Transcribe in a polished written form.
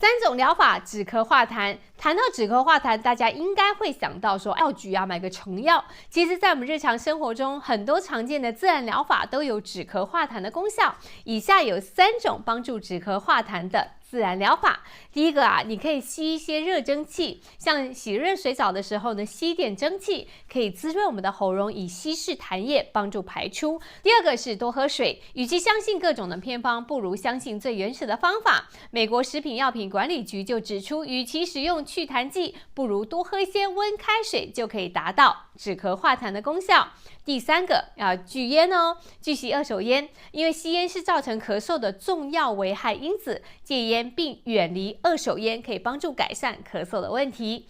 3种疗法止咳化痰。谈到止咳化痰，大家应该会想到说药局买个成药。其实，在我们日常生活中，很多常见的自然疗法都有止咳化痰的功效。以下有3种帮助止咳化痰的自然疗法。第一个你可以吸一些热蒸汽，像洗热水澡的时候呢，吸一点蒸汽，可以滋润我们的喉咙，以稀释痰液，帮助排出。第二个是多喝水，与其相信各种的偏方，不如相信最原始的方法。美国食品药品管理局就指出，与其使用去痰剂，不如多喝一些温开水，就可以达到止咳化痰的功效。第3个要拒烟哦，拒吸二手烟，因为吸烟是造成咳嗽的重要危害因子，戒烟并远离二手烟可以帮助改善咳嗽的问题。